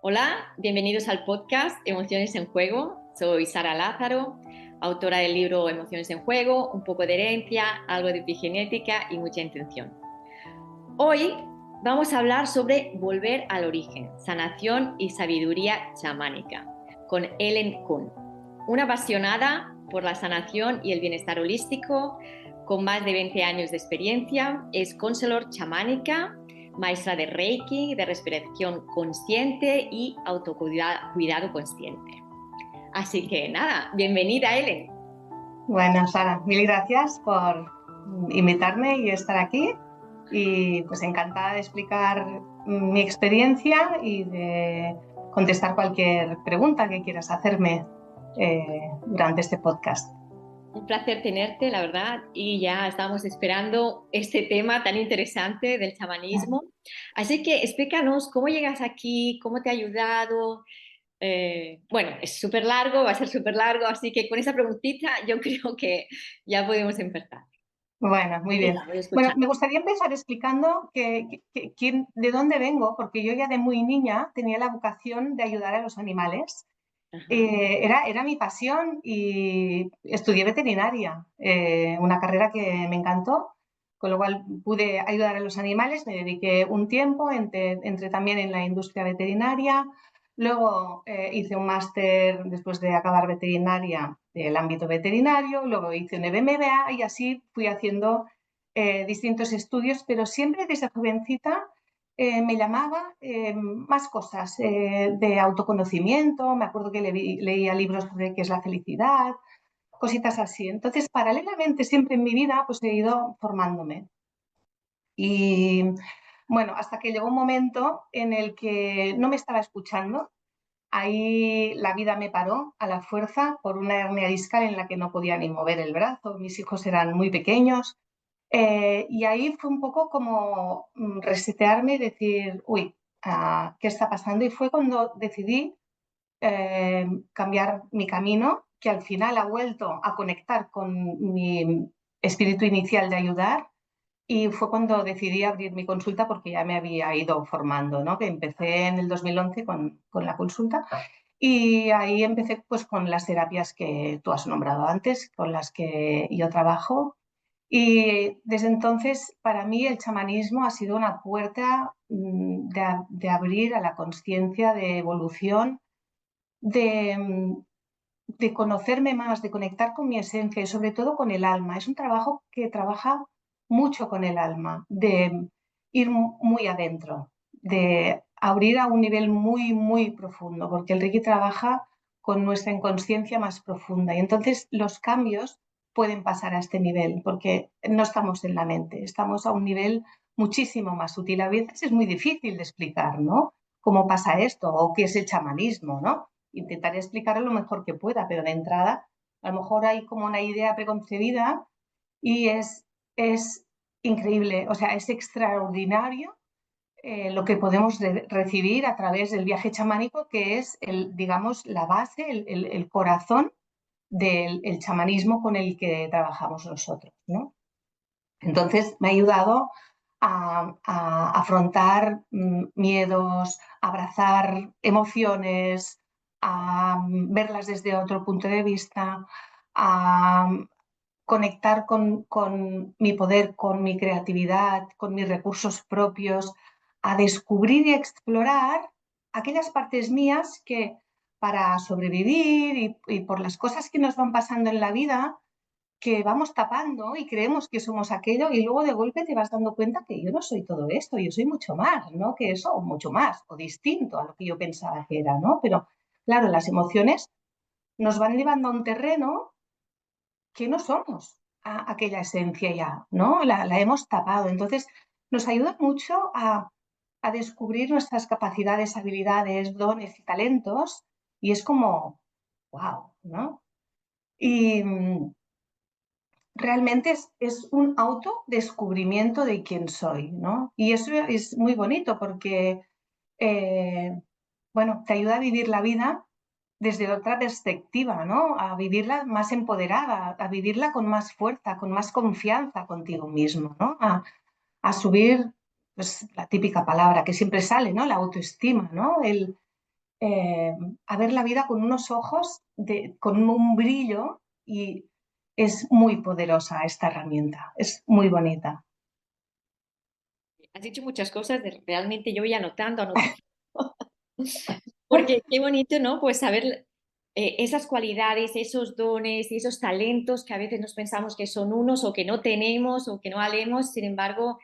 Hola, bienvenidos al podcast Emociones en Juego. Soy Sara Lázaro, autora del libro Emociones en Juego, un poco de herencia, algo de epigenética y mucha intención. Hoy vamos a hablar sobre volver al origen, sanación y sabiduría chamánica, con Ellen Kuhn, una apasionada por la sanación y el bienestar holístico, con más de 20 años de experiencia, es counselor chamánica, maestra de Reiki, de respiración consciente y autocuidado consciente. Así que nada, bienvenida Ellen. Bueno, Sara, mil gracias por invitarme y estar aquí. Y pues encantada de explicar mi experiencia y de contestar cualquier pregunta que quieras hacerme durante este podcast. Un placer tenerte, la verdad, y ya estábamos esperando este tema tan interesante del chamanismo. Así que explícanos cómo llegas aquí, cómo te ha ayudado. Bueno, es súper largo, va a ser súper largo, así que con esa preguntita yo creo que ya podemos empezar. Bueno, muy bien. Venga, voy a Bueno, escuchar. me gustaría empezar explicando de dónde vengo, porque yo ya de muy niña tenía la vocación de ayudar a los animales. Ajá. Era mi pasión y estudié veterinaria, una carrera que me encantó, con lo cual pude ayudar a los animales, me dediqué un tiempo, entré también en la industria veterinaria, luego hice un máster después de acabar veterinaria del ámbito veterinario, luego hice un MBA y así fui haciendo distintos estudios, pero siempre desde jovencita me llamaba más cosas de autoconocimiento. Me acuerdo que leía libros sobre qué es la felicidad, cositas así. Entonces, paralelamente, siempre en mi vida, pues he ido formándome. Y bueno, hasta que llegó un momento en el que no me estaba escuchando. Ahí la vida me paró a la fuerza por una hernia discal en la que no podía ni mover el brazo. Mis hijos eran muy pequeños. Y ahí fue un poco como resetearme y decir, uy, ¿qué está pasando? Y fue cuando decidí cambiar mi camino, que al final ha vuelto a conectar con mi espíritu inicial de ayudar. Y fue cuando decidí abrir mi consulta porque ya me había ido formando, ¿no? Que empecé en el 2011 con la consulta y ahí empecé pues con las terapias que tú has nombrado antes, con las que yo trabajo. Y desde entonces, para mí, el chamanismo ha sido una puerta de abrir a la conciencia, de evolución, de, de conocerme más, de conectar con mi esencia y sobre todo con el alma. Es un trabajo que trabaja mucho con el alma, de ir muy adentro, de abrir a un nivel muy, muy profundo, porque el Reiki trabaja con nuestra inconsciencia más profunda y entonces los cambios pueden pasar a este nivel, porque no estamos en la mente, estamos a un nivel muchísimo más sutil. A veces es muy difícil de explicar, ¿no? ¿Cómo pasa esto? ¿O qué es el chamanismo, ¿no? Intentaré explicarlo lo mejor que pueda, pero de entrada a lo mejor hay como una idea preconcebida y es increíble, o sea, es extraordinario lo que podemos recibir a través del viaje chamánico, que es, digamos, la base, el corazón del el chamanismo con el que trabajamos nosotros, ¿no? Entonces me ha ayudado a afrontar miedos, abrazar emociones, a verlas desde otro punto de vista, a conectar con mi poder, con mi creatividad, con mis recursos propios, a descubrir y explorar aquellas partes mías que para sobrevivir y por las cosas que nos van pasando en la vida, que vamos tapando y creemos que somos aquello y luego de golpe te vas dando cuenta que yo no soy todo esto, yo soy mucho más, ¿no? Que eso, o mucho más, o distinto a lo que yo pensaba que era, ¿no? Pero claro, las emociones nos van llevando a un terreno que no somos aquella esencia ya, ¿no? La hemos tapado. Entonces, nos ayuda mucho a descubrir nuestras capacidades, habilidades, dones y talentos y es como, wow, ¿no? Y realmente es un autodescubrimiento de quién soy, ¿no? Y eso es muy bonito porque, bueno, te ayuda a vivir la vida desde otra perspectiva, ¿no? A vivirla más empoderada, a vivirla con más fuerza, con más confianza contigo mismo, ¿no? A subir, pues la típica palabra que siempre sale, ¿no? La autoestima, ¿no? a ver la vida con unos ojos, con un brillo, y es muy poderosa esta herramienta, es muy bonita. Has dicho muchas cosas, realmente yo voy anotando, anotando. Porque qué bonito, ¿no? Pues saber esas cualidades, esos dones y esos talentos que a veces nos pensamos que son unos o que no tenemos o que no valemos, sin embargo,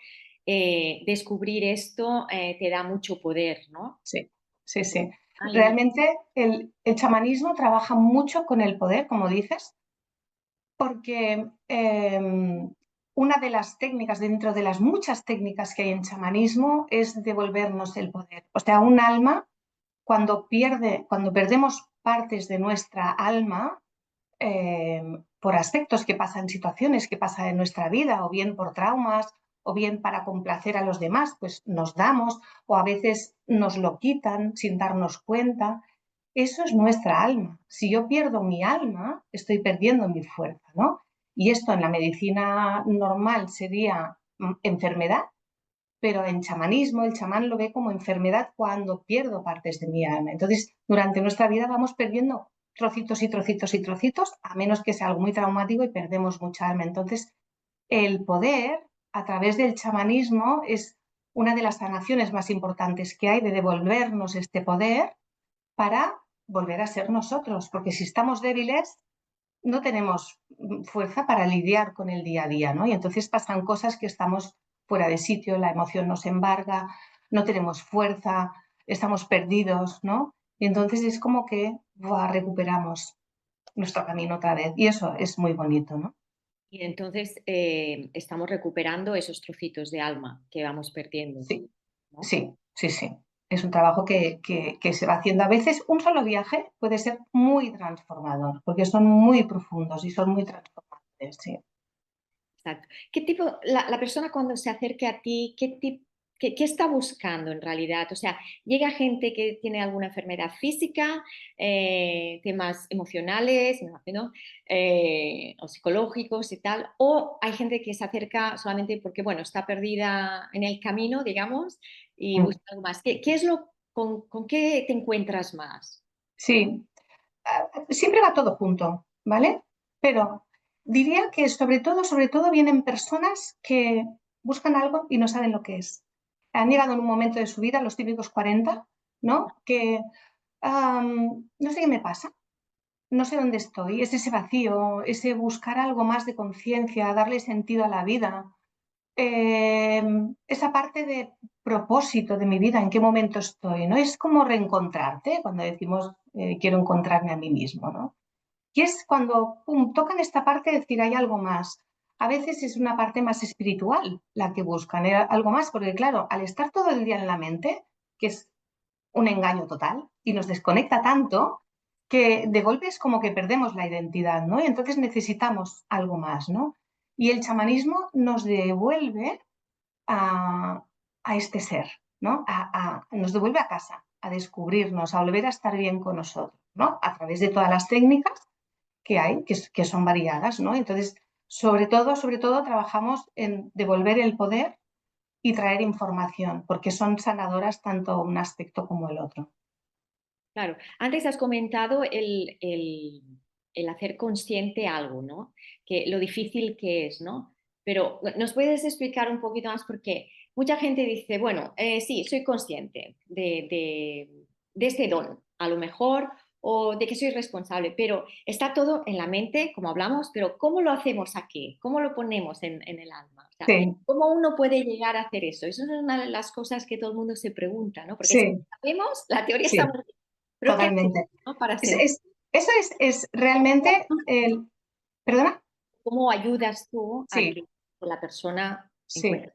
descubrir esto te da mucho poder, ¿no? Sí, sí, sí. Ay, Realmente el chamanismo trabaja mucho con el poder, como dices, porque una de las técnicas, dentro de las muchas técnicas que hay en chamanismo, es devolvernos el poder. O sea, un alma, cuando perdemos partes de nuestra alma, por aspectos que pasan, situaciones que pasan en nuestra vida, o bien por traumas, o bien para complacer a los demás, pues nos damos, o a veces nos lo quitan sin darnos cuenta. Eso es nuestra alma. Si yo pierdo mi alma, estoy perdiendo mi fuerza, ¿no? Y esto en la medicina normal sería enfermedad, pero en chamanismo el chamán lo ve como enfermedad cuando pierdo partes de mi alma. Entonces, durante nuestra vida vamos perdiendo trocitos y trocitos y trocitos, a menos que sea algo muy traumático y perdemos mucha alma. Entonces, el poder a través del chamanismo es una de las sanaciones más importantes que hay, de devolvernos este poder para volver a ser nosotros, porque si estamos débiles no tenemos fuerza para lidiar con el día a día, ¿no? Y entonces pasan cosas que estamos fuera de sitio, la emoción nos embarga, no tenemos fuerza, estamos perdidos, ¿no? Y entonces es como que recuperamos nuestro camino otra vez. Y eso es muy bonito, ¿no? y entonces estamos recuperando esos trocitos de alma que vamos perdiendo, Sí, ¿no? sí, sí, sí. Es un trabajo que se va haciendo. A veces un solo viaje puede ser muy transformador, porque son muy profundos y son muy transformadores, sí. Exacto. ¿Qué tipo, la persona cuando se acerque a ti, qué está buscando en realidad? O sea, llega gente que tiene alguna enfermedad física, temas emocionales, me imagino, o psicológicos y tal, o hay gente que se acerca solamente porque, bueno, está perdida en el camino, digamos, y Mm. busca algo más. ¿Qué es con qué te encuentras más? Sí, siempre va todo junto, ¿vale? Pero diría que sobre todo vienen personas que buscan algo y no saben lo que es. Han llegado en un momento de su vida, los típicos 40, ¿no? Que no sé qué me pasa, no sé dónde estoy, es ese vacío, ese buscar algo más de conciencia, darle sentido a la vida, esa parte de propósito de mi vida, en qué momento estoy, ¿no? Es como reencontrarte cuando decimos quiero encontrarme a mí mismo, ¿no? Y es cuando tocan esta parte de decir hay algo más. A veces es una parte más espiritual la que buscan, algo más, porque claro, al estar todo el día en la mente, que es un engaño total y nos desconecta tanto que de golpe es como que perdemos la identidad, ¿no? Y entonces necesitamos algo más, ¿no? Y el chamanismo nos devuelve a, a este ser, ¿no? Nos devuelve a casa, a descubrirnos, a volver a estar bien con nosotros, ¿no? A través de todas las técnicas que hay, que son variadas, ¿no? Entonces, sobre todo, trabajamos en devolver el poder y traer información, porque son sanadoras tanto un aspecto como el otro. Claro, antes has comentado el hacer consciente algo, ¿no? Que lo difícil que es, ¿no? Pero ¿nos puedes explicar un poquito más? Porque mucha gente dice, bueno, sí, soy consciente de este don, a lo mejor, o de que soy responsable, pero está todo en la mente, como hablamos, pero ¿cómo lo hacemos aquí? ¿Cómo lo ponemos en el alma? O sea, Sí, ¿cómo uno puede llegar a hacer eso? Eso es una de las cosas que todo el mundo se pregunta, ¿no? Porque si sí, sabemos, la teoría está sí, muy bien, pero ¿qué hacemos, totalmente. no? Para Es, sentir. es- eso es realmente el... ¿Perdona? ¿Cómo ayudas tú a Sí, que la persona sí. encuentre?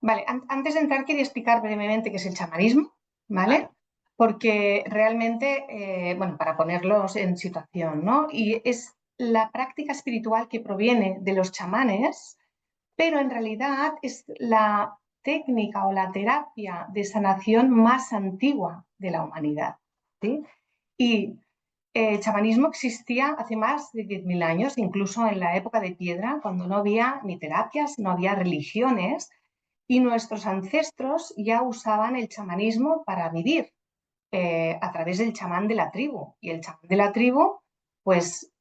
Vale, antes de entrar quería explicar brevemente qué es el chamanismo, ¿Vale? ¿vale? Porque realmente, bueno, para ponerlos en situación, ¿no? Y es la práctica espiritual que proviene de los chamanes, pero en realidad es la técnica o la terapia de sanación más antigua de la humanidad, ¿sí? Y el chamanismo existía hace más de 10.000 años, incluso en la época de piedra, cuando no había ni terapias, no había religiones, y nuestros ancestros ya usaban el chamanismo para vivir. a través del chamán de la tribu. Y el chamán de la tribu pues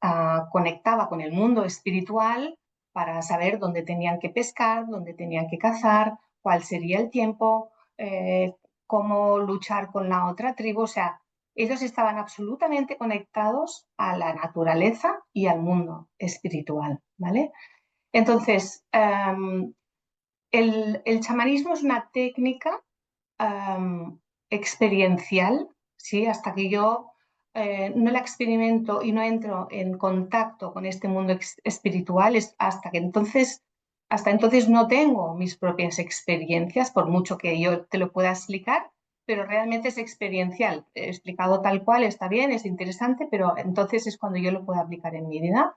conectaba con el mundo espiritual para saber dónde tenían que pescar, dónde tenían que cazar, cuál sería el tiempo, cómo luchar con la otra tribu. O sea, ellos estaban absolutamente conectados a la naturaleza y al mundo espiritual, ¿vale? Entonces, el chamanismo es una técnica experiencial, ¿sí? Hasta que yo no la experimento y no entro en contacto con este mundo espiritual, hasta entonces no tengo mis propias experiencias, por mucho que yo te lo pueda explicar, pero realmente es experiencial. Explicado tal cual está bien, es interesante, pero entonces es cuando yo lo puedo aplicar en mi vida.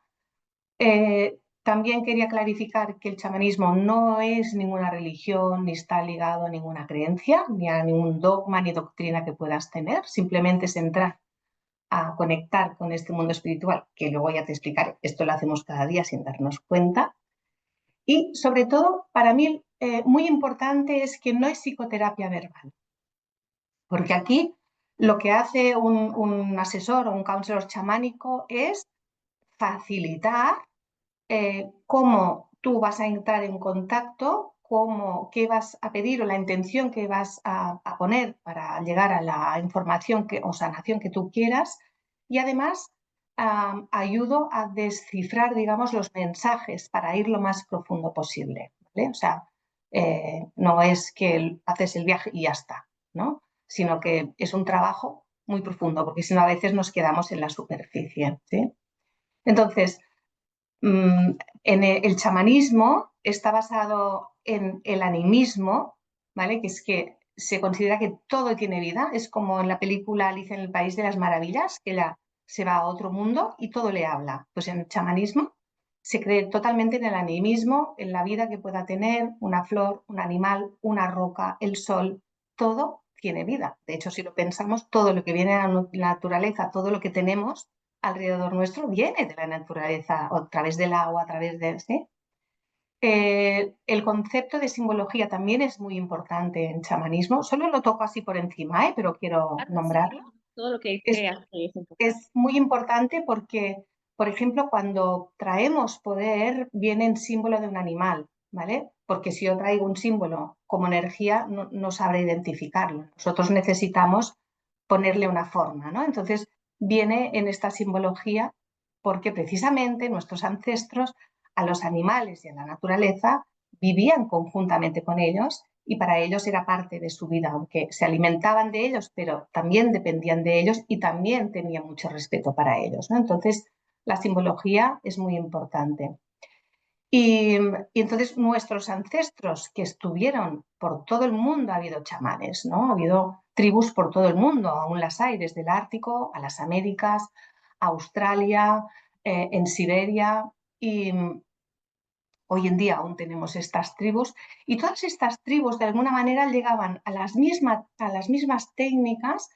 También quería clarificar que el chamanismo no es ninguna religión, ni está ligado a ninguna creencia, ni a ningún dogma ni doctrina que puedas tener. Simplemente es entrar a conectar con este mundo espiritual, que luego ya te explicaré. Esto lo hacemos cada día sin darnos cuenta. Y sobre todo, para mí, muy importante es que no es psicoterapia verbal. Porque aquí lo que hace un asesor o un counselor chamánico es facilitar cómo tú vas a entrar en contacto, qué vas a pedir o la intención que vas a poner para llegar a la información o sanación que tú quieras. Y además ayudo a descifrar, digamos, los mensajes para ir lo más profundo posible, ¿vale? O sea, no es que haces el viaje y ya está, ¿no? Sino que es un trabajo muy profundo, porque si no a veces nos quedamos en la superficie, ¿sí? Entonces, en el chamanismo está basado en el animismo, ¿vale? Que es que se considera que todo tiene vida, es como en la película Alicia en el País de las Maravillas, que ella se va a otro mundo y todo le habla. Pues en el chamanismo se cree totalmente en el animismo, en la vida que pueda tener una flor, un animal, una roca, el sol, todo tiene vida. De hecho, si lo pensamos, todo lo que viene a la naturaleza, todo lo que tenemos alrededor nuestro viene de la naturaleza, o a través del agua, a través de... ¿sí? El concepto de simbología también es muy importante en chamanismo. Solo lo toco así por encima, pero quiero Claro, sí, nombrarlo. todo lo que Es, creas que es importante. es muy importante porque, por ejemplo, cuando traemos poder, viene en símbolo de un animal, ¿vale? Porque si yo traigo un símbolo como energía, no sabré identificarlo. Nosotros necesitamos ponerle una forma, ¿no? Entonces, viene en esta simbología porque precisamente nuestros ancestros a los animales y a la naturaleza vivían conjuntamente con ellos y para ellos era parte de su vida, aunque se alimentaban de ellos, pero también dependían de ellos y también tenían mucho respeto para ellos, ¿no? Entonces, la simbología es muy importante. Y entonces nuestros ancestros que estuvieron por todo el mundo, ha habido chamanes, ¿no? Ha habido tribus por todo el mundo, aún las hay, desde el Ártico a las Américas, a Australia, en Siberia, y hoy en día aún tenemos estas tribus, y todas estas tribus de alguna manera llegaban a las mismas técnicas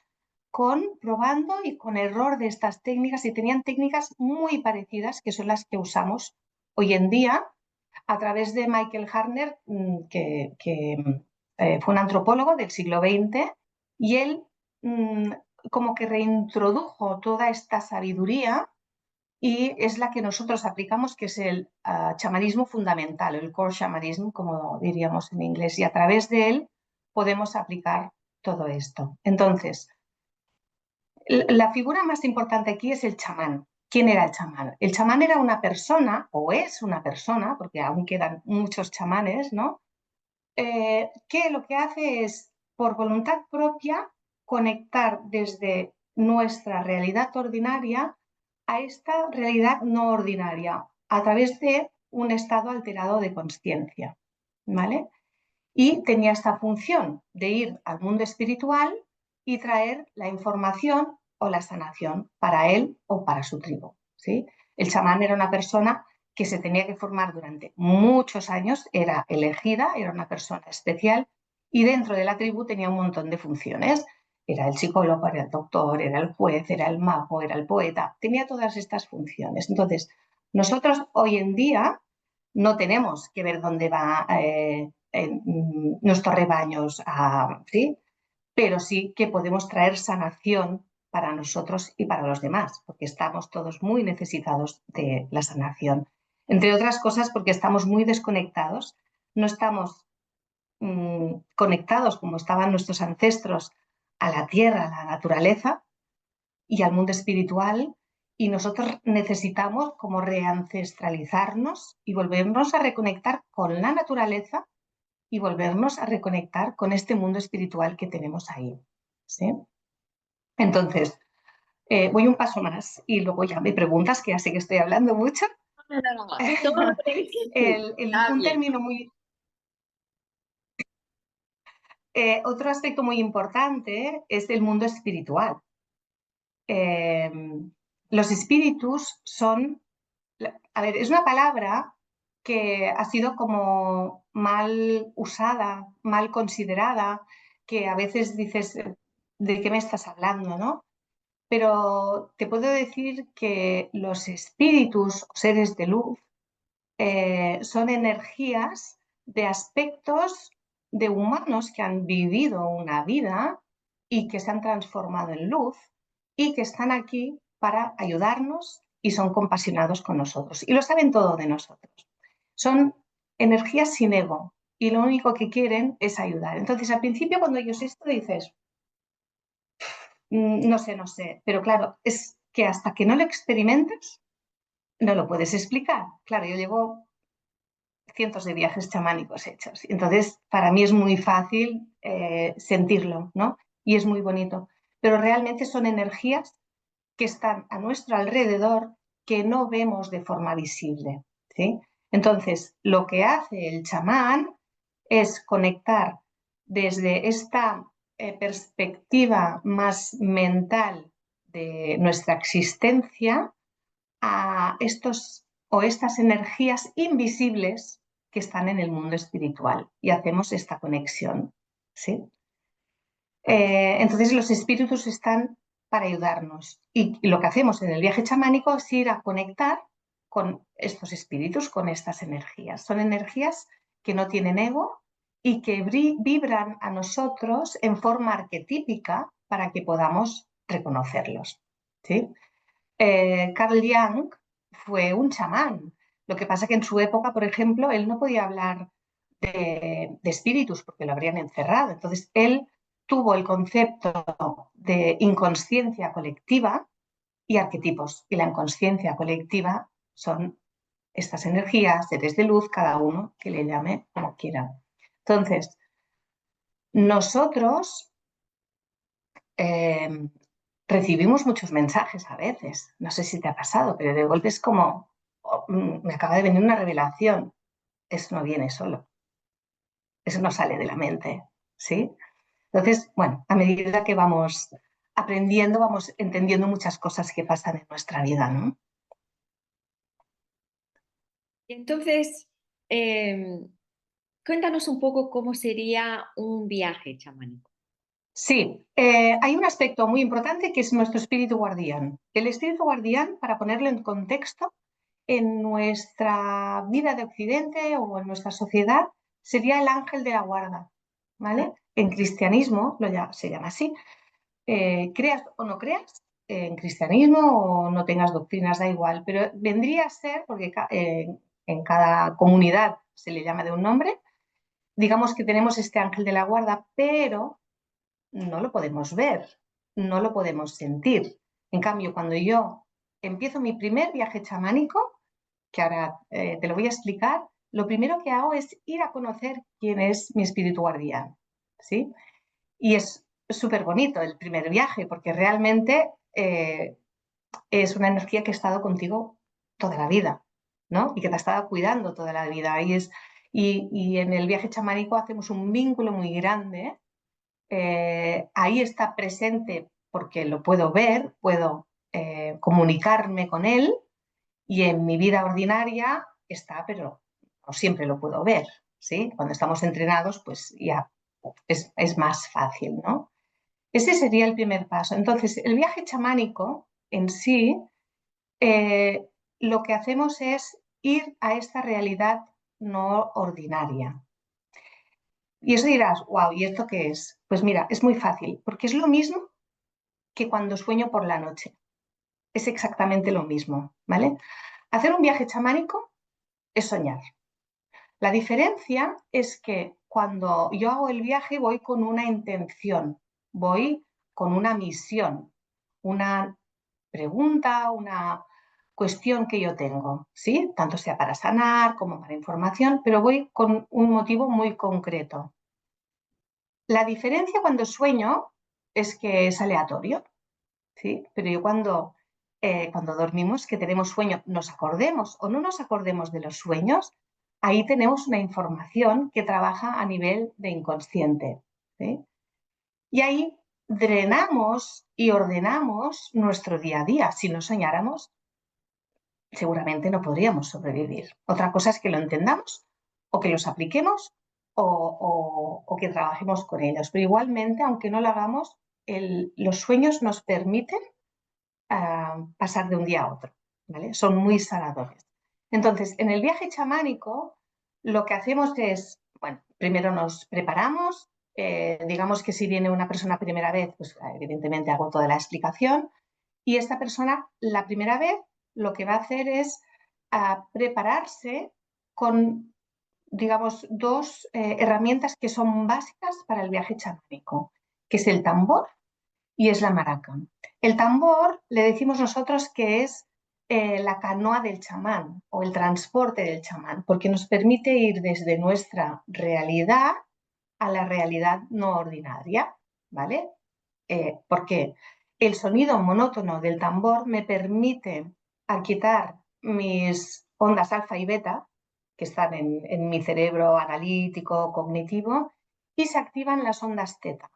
probando y con error de estas técnicas, y tenían técnicas muy parecidas que son las que usamos hoy en día a través de Michael Harner, que fue un antropólogo del siglo XX, y él mm, como que reintrodujo toda esta sabiduría y es la que nosotros aplicamos, que es el chamanismo fundamental, el core shamanism, como diríamos en inglés, y a través de él podemos aplicar todo esto. Entonces, la figura más importante aquí es el chamán. ¿Quién era el chamán? El chamán era una persona, o es una persona, porque aún quedan muchos chamanes, ¿no? Que lo que hace es, por voluntad propia, conectar desde nuestra realidad ordinaria a esta realidad no ordinaria, a través de un estado alterado de conciencia, ¿vale? Y tenía esta función de ir al mundo espiritual y traer la información o la sanación para él o para su tribu, ¿sí? El chamán era una persona que se tenía que formar durante muchos años, era elegida, era una persona especial y dentro de la tribu tenía un montón de funciones. Era el psicólogo, era el doctor, era el juez, era el mago, era el poeta, tenía todas estas funciones. Entonces, nosotros hoy en día no tenemos que ver dónde va nuestros rebaños, ¿sí? pero sí que podemos traer sanación para nosotros y para los demás, porque estamos todos muy necesitados de la sanación. Entre otras cosas, porque estamos muy desconectados, no estamos conectados como estaban nuestros ancestros a la tierra, a la naturaleza y al mundo espiritual, y nosotros necesitamos como reancestralizarnos y volvernos a reconectar con la naturaleza y volvernos a reconectar con este mundo espiritual que tenemos ahí. ¿Sí? Entonces, voy un paso más y luego ya me preguntas, que ya sé que estoy hablando mucho. No, no, no, no. Todo lo que decís, está Un bien. término muy... otro aspecto muy importante es el mundo espiritual. Eh, los espíritus son... A ver, es una palabra que ha sido como mal usada, mal considerada, que a veces dices, ¿de qué me estás hablando, no? Pero te puedo decir que los espíritus o seres de luz son energías de aspectos de humanos que han vivido una vida y que se han transformado en luz y que están aquí para ayudarnos y son compasionados con nosotros y lo saben todo de nosotros. Son energías sin ego y lo único que quieren es ayudar. Entonces, al principio, cuando ellos esto dices, no sé, no sé, pero claro, es que hasta que no lo experimentes, no lo puedes explicar. Claro, yo llevo cientos de viajes chamánicos hechos. Entonces, para mí es muy fácil sentirlo, ¿no? Y es muy bonito. Pero realmente son energías que están a nuestro alrededor que no vemos de forma visible, ¿sí? Entonces, lo que hace el chamán es conectar desde esta perspectiva más mental de nuestra existencia a estos o estas energías invisibles que están en el mundo espiritual y hacemos esta conexión, ¿sí? Entonces los espíritus están para ayudarnos y lo que hacemos en el viaje chamánico es ir a conectar con estos espíritus, con estas energías. Son energías que no tienen ego y que vibran a nosotros en forma arquetípica para que podamos reconocerlos, ¿sí? Carl Jung fue un chamán. Lo que pasa que en su época, por ejemplo, él no podía hablar de espíritus porque lo habrían encerrado. Entonces, él tuvo el concepto de inconsciencia colectiva y arquetipos. Y la inconsciencia colectiva son estas energías, seres de luz, cada uno que le llame como quiera. Entonces, nosotros recibimos muchos mensajes a veces. No sé si te ha pasado, pero de golpe es como, oh, me acaba de venir una revelación. Eso no viene solo. Eso no sale de la mente, ¿sí? Entonces, bueno, a medida que vamos aprendiendo, vamos entendiendo muchas cosas que pasan en nuestra vida, ¿no? Entonces, cuéntanos un poco cómo sería un viaje chamánico. Sí, hay un aspecto muy importante que es nuestro espíritu guardián. El espíritu guardián, para ponerlo en contexto, en nuestra vida de Occidente o en nuestra sociedad, sería el ángel de la guarda, ¿vale? En cristianismo se llama así. Creas o no creas en cristianismo o no tengas doctrinas, da igual, pero vendría a ser, porque en cada comunidad se le llama de un nombre, digamos que tenemos este ángel de la guarda, pero no lo podemos ver, no lo podemos sentir. En cambio, cuando yo empiezo mi primer viaje chamánico, que ahora te lo voy a explicar, lo primero que hago es ir a conocer quién es mi espíritu guardián, ¿sí? Y es súper bonito el primer viaje, porque realmente es una energía que ha estado contigo toda la vida, ¿no? Y que te ha estado cuidando toda la vida. Y en el viaje chamánico hacemos un vínculo muy grande. Ahí está presente porque lo puedo ver, puedo comunicarme con él y en mi vida ordinaria está, pero no siempre lo puedo ver, ¿sí? Cuando estamos entrenados, pues ya es más fácil, ¿no? Ese sería el primer paso. Entonces, el viaje chamánico en sí, eh, lo que hacemos es ir a esta realidad no ordinaria. Y eso dirás, wow, ¿y esto qué es? Pues mira, es muy fácil, porque es lo mismo que cuando sueño por la noche. Es exactamente lo mismo, ¿vale? Hacer un viaje chamánico es soñar. La diferencia es que cuando yo hago el viaje voy con una intención, voy con una misión, una pregunta, una cuestión que yo tengo, ¿sí? Tanto sea para sanar como para información, pero voy con un motivo muy concreto. La diferencia cuando sueño es que es aleatorio, ¿sí? Pero yo cuando dormimos, que tenemos sueño, nos acordemos o no nos acordemos de los sueños, ahí tenemos una información que trabaja a nivel de inconsciente, ¿sí? Y ahí drenamos y ordenamos nuestro día a día. Si no soñáramos, seguramente no podríamos sobrevivir. Otra cosa es que lo entendamos o que los apliquemos o que trabajemos con ellos. Pero igualmente, aunque no lo hagamos, los sueños nos permiten pasar de un día a otro, ¿vale? Son muy sanadores. Entonces, en el viaje chamánico, lo que hacemos es, bueno, primero nos preparamos, digamos que si viene una persona primera vez, pues evidentemente hago toda la explicación, y esta persona, la primera vez, lo que va a hacer es prepararse con, digamos, dos herramientas que son básicas para el viaje chamánico, que es el tambor y es la maraca. El tambor le decimos nosotros que es la canoa del chamán o el transporte del chamán, porque nos permite ir desde nuestra realidad a la realidad no ordinaria, ¿vale? Porque el sonido monótono del tambor me permite quitar mis ondas alfa y beta, que están en mi cerebro analítico, cognitivo, y se activan las ondas teta,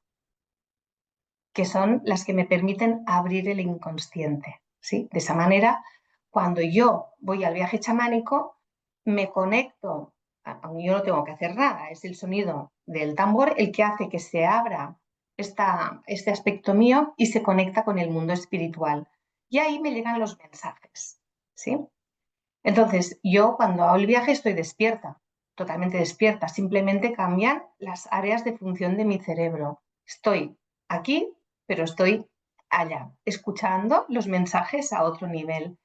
que son las que me permiten abrir el inconsciente, ¿sí? De esa manera, cuando yo voy al viaje chamánico, me conecto, aunque yo no tengo que hacer nada, es el sonido del tambor el que hace que se abra este aspecto mío y se conecta con el mundo espiritual. Y ahí me llegan los mensajes, ¿sí? Entonces, yo cuando hago el viaje estoy despierta, totalmente despierta, simplemente cambian las áreas de función de mi cerebro. Estoy aquí, pero estoy allá, escuchando los mensajes a otro nivel.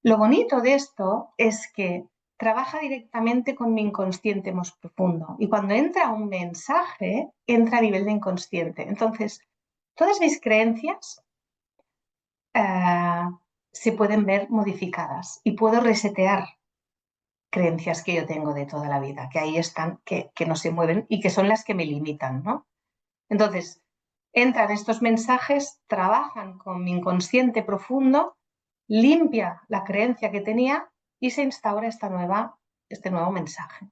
Lo bonito de esto es que trabaja directamente con mi inconsciente más profundo y cuando entra un mensaje, entra a nivel de inconsciente. Entonces, todas mis creencias eh, se pueden ver modificadas y puedo resetear creencias que yo tengo de toda la vida, que ahí están, que no se mueven y que son las que me limitan, ¿no? Entonces, entran estos mensajes, trabajan con mi inconsciente profundo, limpia la creencia que tenía y se instaura este nuevo mensaje.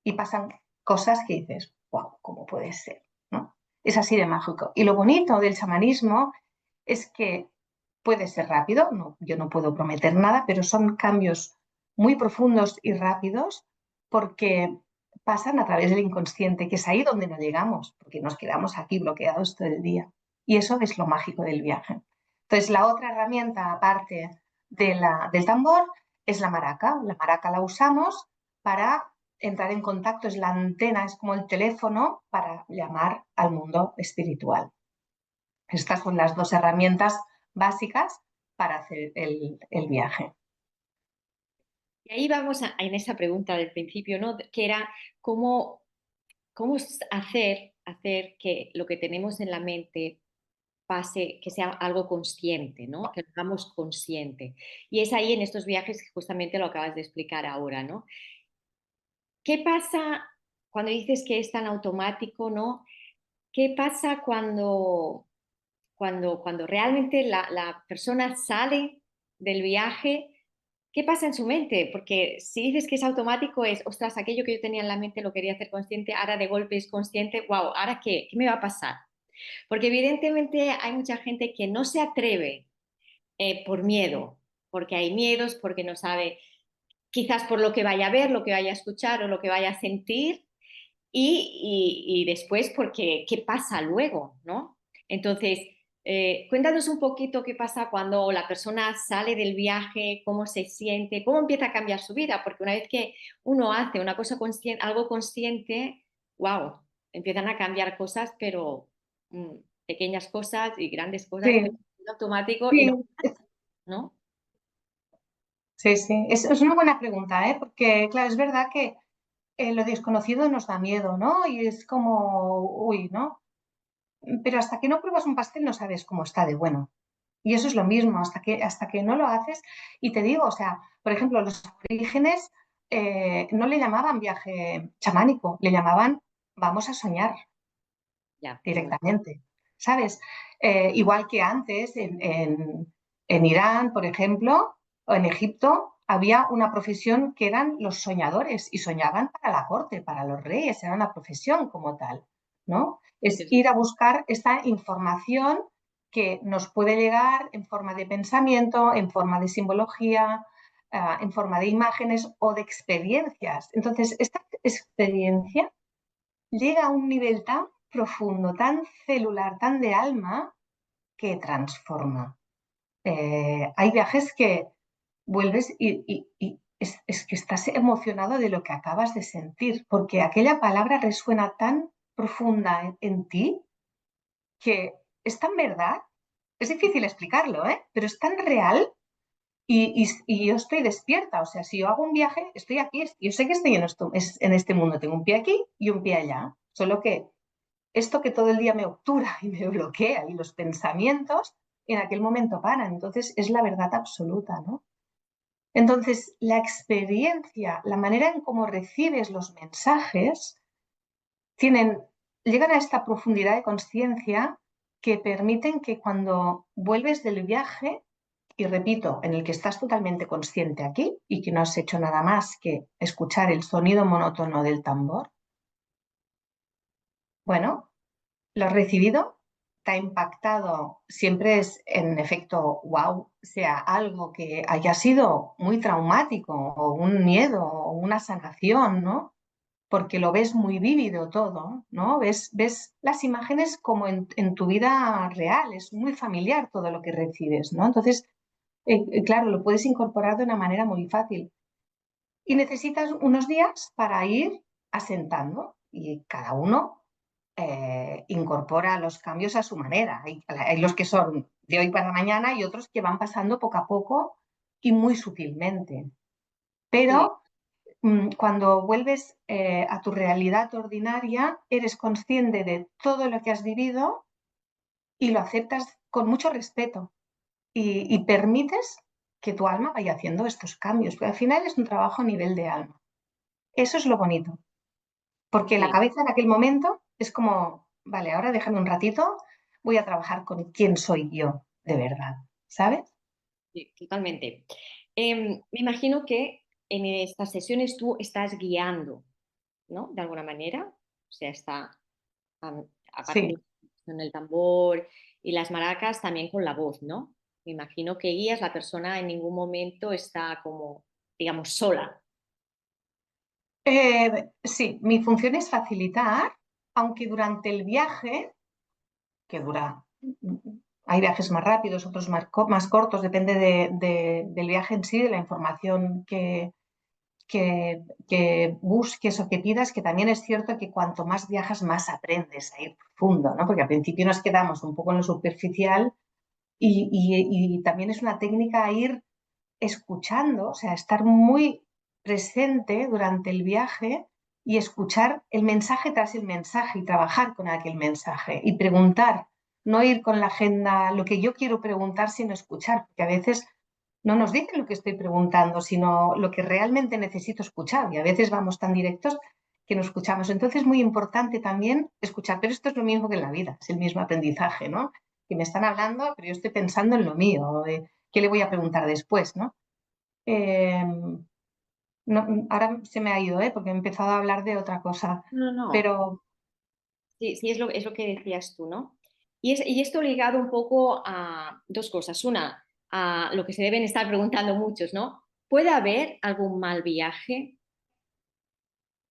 Y pasan cosas que dices, wow, ¿cómo puede ser? ¿No? Es así de mágico. Y lo bonito del chamanismo es que puede ser rápido, no, yo no puedo prometer nada, pero son cambios muy profundos y rápidos porque pasan a través del inconsciente, que es ahí donde no llegamos, porque nos quedamos aquí bloqueados todo el día. Y eso es lo mágico del viaje. Entonces, la otra herramienta, aparte del tambor, es la maraca. La maraca la usamos para entrar en contacto, es la antena, es como el teléfono para llamar al mundo espiritual. Estas son las dos herramientas básicas para hacer el viaje. Y ahí vamos en esa pregunta del principio, ¿no? Que era cómo hacer que lo que tenemos en la mente pase, que sea algo consciente, ¿no? Que lo hagamos consciente. Y es ahí en estos viajes que justamente lo acabas de explicar ahora, ¿no? ¿Qué pasa cuando dices que es tan automático, ¿no? ¿Qué pasa cuando realmente la persona sale del viaje? ¿Qué pasa en su mente? Porque si dices que es automático, es, ostras, aquello que yo tenía en la mente lo quería hacer consciente, ahora de golpe es consciente, wow, ¿ahora qué? ¿Qué me va a pasar? Porque evidentemente hay mucha gente que no se atreve por miedo, porque hay miedos, porque no sabe, quizás por lo que vaya a ver, lo que vaya a escuchar o lo que vaya a sentir, y después porque qué pasa luego, ¿no? Entonces, cuéntanos un poquito qué pasa cuando la persona sale del viaje, cómo se siente, cómo empieza a cambiar su vida, porque una vez que uno hace una cosa consciente, algo consciente, wow. empiezan a cambiar cosas, pero pequeñas cosas y grandes cosas, Sí, pero en automático y no, sí, ¿no? sí, sí. Es una buena pregunta, ¿eh? Porque, claro, es verdad que lo desconocido nos da miedo, ¿no? Y es como, uy, ¿no? Pero hasta que no pruebas un pastel no sabes cómo está de bueno. Y eso es lo mismo, hasta que no lo haces. Y te digo, o sea, por ejemplo, los orígenes no le llamaban viaje chamánico, le llamaban vamos a soñar Ya, qué bueno. directamente, ¿sabes? Igual que antes en Irán, por ejemplo, o en Egipto, había una profesión que eran los soñadores y soñaban para la corte, para los reyes, era una profesión como tal, ¿no? Es ir a buscar esta información que nos puede llegar en forma de pensamiento, en forma de simbología, en forma de imágenes o de experiencias. Entonces, esta experiencia llega a un nivel tan profundo, tan celular, tan de alma, que transforma. Hay viajes que vuelves y es que estás emocionado de lo que acabas de sentir, porque aquella palabra resuena tan profunda en ti que es tan verdad, es difícil explicarlo, ¿eh? Pero es tan real y yo estoy despierta, o sea, si yo hago un viaje, estoy aquí, yo sé que estoy en este mundo, tengo un pie aquí y un pie allá, solo que esto que todo el día me obtura y me bloquea y los pensamientos en aquel momento paran. Entonces es la verdad absoluta, ¿no? Entonces la experiencia, la manera en cómo recibes los mensajes, tienen, llegan a esta profundidad de conciencia que permiten que cuando vuelves del viaje, y repito, en el que estás totalmente consciente aquí y que no has hecho nada más que escuchar el sonido monótono del tambor, bueno, lo has recibido, te ha impactado, siempre es en efecto wow, sea algo que haya sido muy traumático o un miedo o una sanación, ¿no? Porque lo ves muy vívido todo, ¿no? Ves las imágenes como en tu vida real, es muy familiar todo lo que recibes, ¿no? Entonces, claro, lo puedes incorporar de una manera muy fácil. Y necesitas unos días para ir asentando y cada uno incorpora los cambios a su manera. Hay los que son de hoy para mañana y otros que van pasando poco a poco y muy sutilmente. Sí, Pero cuando vuelves a tu realidad ordinaria, eres consciente de todo lo que has vivido y lo aceptas con mucho respeto y permites que tu alma vaya haciendo estos cambios. Porque al final es un trabajo a nivel de alma. Eso es lo bonito. Porque la sí, cabeza en aquel momento es como, vale, ahora déjame un ratito, voy a trabajar con quién soy yo de verdad, ¿sabes? sí, totalmente. Me imagino que en estas sesiones tú estás guiando, ¿no? De alguna manera. O sea, aparte Sí. de con el tambor y las maracas, también con la voz, ¿no? Me imagino que guías, la persona en ningún momento está como, digamos, sola. Sí, mi función es facilitar, aunque durante el viaje, que dura, hay viajes más rápidos, otros más cortos, depende del viaje en sí, de la información que busques o que pidas, que también es cierto que cuanto más viajas, más aprendes a ir profundo, ¿no? Porque al principio nos quedamos un poco en lo superficial y también es una técnica a ir escuchando, o sea, estar muy presente durante el viaje y escuchar el mensaje tras el mensaje y trabajar con aquel mensaje y preguntar, no ir con la agenda, lo que yo quiero preguntar, sino escuchar, porque a veces no nos dicen lo que estoy preguntando, sino lo que realmente necesito escuchar y a veces vamos tan directos que no escuchamos. Entonces es muy importante también escuchar, pero esto es lo mismo que en la vida, es el mismo aprendizaje, ¿no? Que me están hablando, pero yo estoy pensando en lo mío, qué le voy a preguntar después, ¿no? Eh, no, ahora se me ha ido, ¿eh? Porque he empezado a hablar de otra cosa. No, no. Pero Sí, sí, es lo que decías tú, ¿no? Y esto ligado un poco a dos cosas. Una, a lo que se deben estar preguntando muchos, ¿no? ¿Puede haber algún mal viaje?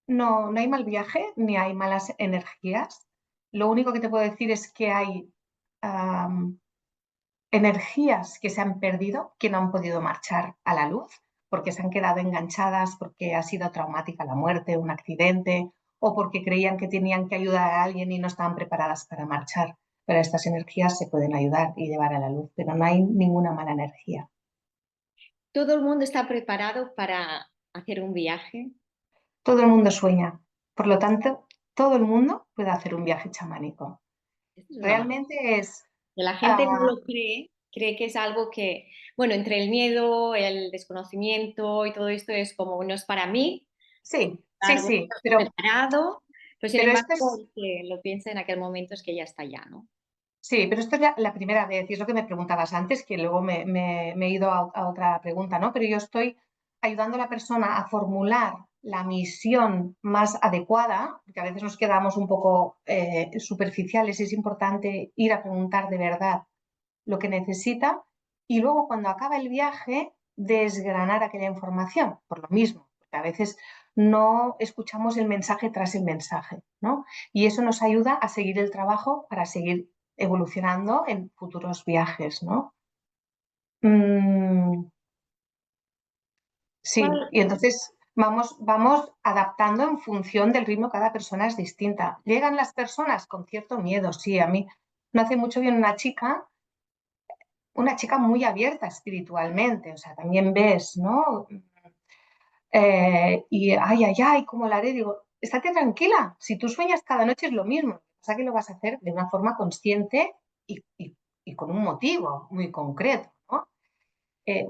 no, no hay mal viaje ni hay malas energías. Lo único que te puedo decir es que hay energías que se han perdido, que no han podido marchar a la luz, porque se han quedado enganchadas, porque ha sido traumática la muerte, un accidente o porque creían que tenían que ayudar a alguien y no estaban preparadas para marchar. Pero estas energías se pueden ayudar y llevar a la luz, pero no hay ninguna mala energía. ¿Todo el mundo está preparado para hacer un viaje? Todo el mundo sueña, por lo tanto, todo el mundo puede hacer un viaje chamánico. Esto es una maravilla. Realmente es... Que la gente no ah, lo cree, cree que es algo que, bueno, entre el miedo, el desconocimiento y todo esto es como, no es para mí, sí, sí, claro, bueno, sí, no estoy preparado, pero sin pero embargo, esto es... el que lo piensa en aquel momento es que ya está ya, ¿no? Sí, pero esto es la primera vez, y es lo que me preguntabas antes, que luego me he ido a otra pregunta, ¿no? Pero yo estoy ayudando a la persona a formular la misión más adecuada, porque a veces nos quedamos un poco superficiales y es importante ir a preguntar de verdad lo que necesita y luego cuando acaba el viaje desgranar aquella información, por lo mismo, porque a veces no escuchamos el mensaje tras el mensaje, ¿no? Y eso nos ayuda a seguir el trabajo para seguir evolucionando en futuros viajes, ¿no? Mm, sí, ¿Cuál? y entonces vamos adaptando en función del ritmo, cada persona es distinta. Llegan las personas con cierto miedo, sí, a mí no hace mucho bien una chica muy abierta espiritualmente, o sea, también ves, ¿no? Y ay, ay, ay, ¿cómo la haré? Digo, estate tranquila, si tú sueñas cada noche es lo mismo, lo que pasa es que lo vas a hacer de una forma consciente y con un motivo muy concreto, ¿no?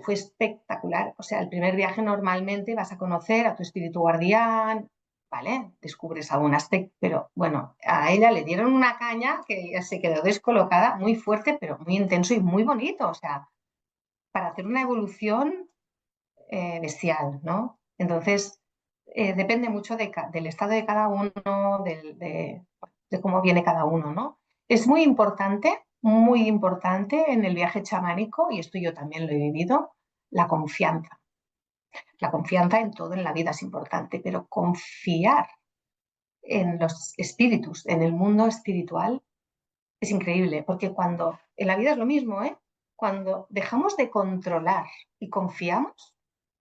Fue espectacular, o sea, el primer viaje normalmente vas a conocer a tu espíritu guardián, ¿vale? Descubres algún aspecto, pero bueno, a ella le dieron una caña que ella se quedó descolocada, muy fuerte, pero muy intenso y muy bonito, o sea, para hacer una evolución bestial, ¿no? Entonces, depende mucho del estado de cada uno, de cómo viene cada uno, ¿no? Es muy importante en el viaje chamánico, y esto yo también lo he vivido, la confianza. La confianza en todo en la vida es importante, pero confiar en los espíritus, en el mundo espiritual, es increíble, porque cuando, en la vida es lo mismo, ¿eh? Cuando dejamos de controlar y confiamos,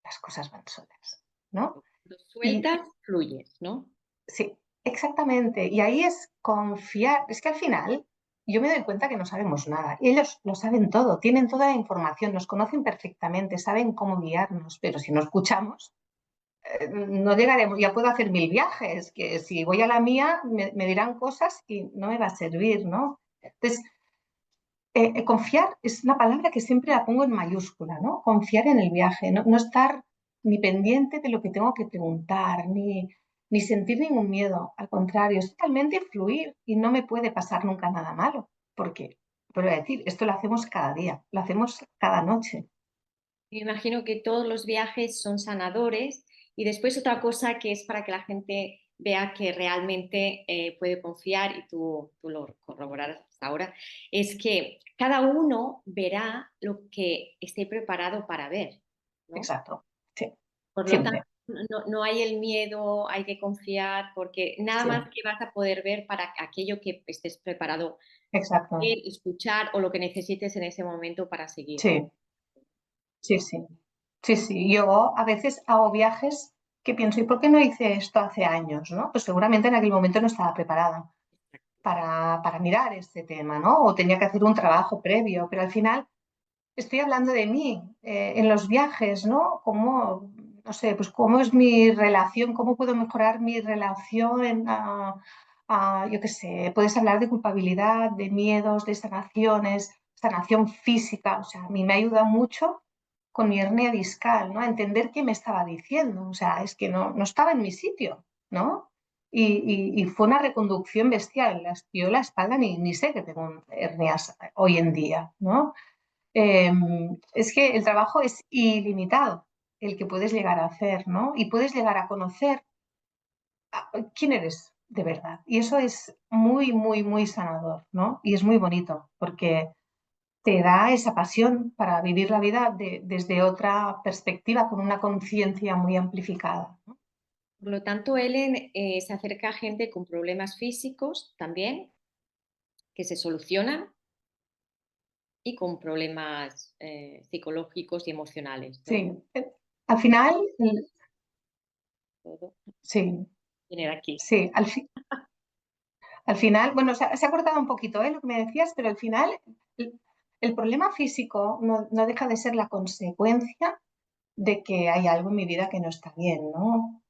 las cosas van solas, ¿no? Lo Y sueltas, fluyes, ¿no? sí, exactamente. Y ahí es confiar. Es que al final yo me doy cuenta que no sabemos nada. Ellos lo saben todo, tienen toda la información, nos conocen perfectamente, saben cómo guiarnos, pero si no escuchamos, no llegaremos. Ya puedo hacer 1000 viajes, que si voy a la mía me dirán cosas y no me va a servir, ¿no? Entonces, confiar es una palabra que siempre la pongo en mayúscula, ¿no? Confiar en el viaje, no estar ni pendiente de lo que tengo que preguntar, ni sentir ningún miedo. Al contrario, es totalmente fluir y no me puede pasar nunca nada malo, porque, pero decir, esto lo hacemos cada día, lo hacemos cada noche. Me imagino que todos los viajes son sanadores y después otra cosa que es para que la gente vea que realmente puede confiar y tú lo corroborarás hasta ahora, es que cada uno verá lo que esté preparado para ver, ¿no? Exacto, sí, Por lo tanto, siempre, no hay el miedo, hay que confiar porque nada sí, más que vas a poder ver para aquello que estés preparado, exacto, ver, escuchar o lo que necesites en ese momento para seguir. sí, sí, sí, sí, sí. Yo a veces hago viajes que pienso, ¿y por qué no hice esto hace años, no? Pues seguramente en aquel momento no estaba preparada para mirar este tema, ¿no? O tenía que hacer un trabajo previo, pero al final estoy hablando de mí en los viajes, ¿no? Cómo, no sé, pues cómo es mi relación, cómo puedo mejorar mi relación yo qué sé, puedes hablar de culpabilidad, de miedos, de sanaciones, sanación física, o sea, a mí me ayuda mucho con mi hernia discal, ¿no? A entender qué me estaba diciendo, o sea, es que no estaba en mi sitio, ¿no? Y fue una reconducción bestial. Yo la espalda ni sé que tengo hernias hoy en día, ¿no? Eh, es que el trabajo es ilimitado, el que puedes llegar a hacer, ¿no? Y puedes llegar a conocer quién eres de verdad. Y eso es muy, muy, muy sanador, ¿no? Y es muy bonito porque te da esa pasión para vivir la vida desde otra perspectiva, con una conciencia muy amplificada, ¿no? Por lo tanto, Ellen se acerca a gente con problemas físicos también, que se solucionan, y con problemas psicológicos y emocionales, ¿no? Sí, al final, Todo. sí. tener aquí. Sí, al final, bueno, se ha cortado un poquito, lo que me decías, pero al final el, el problema físico no deja de ser la consecuencia de que hay algo en mi vida que no está bien, ¿no?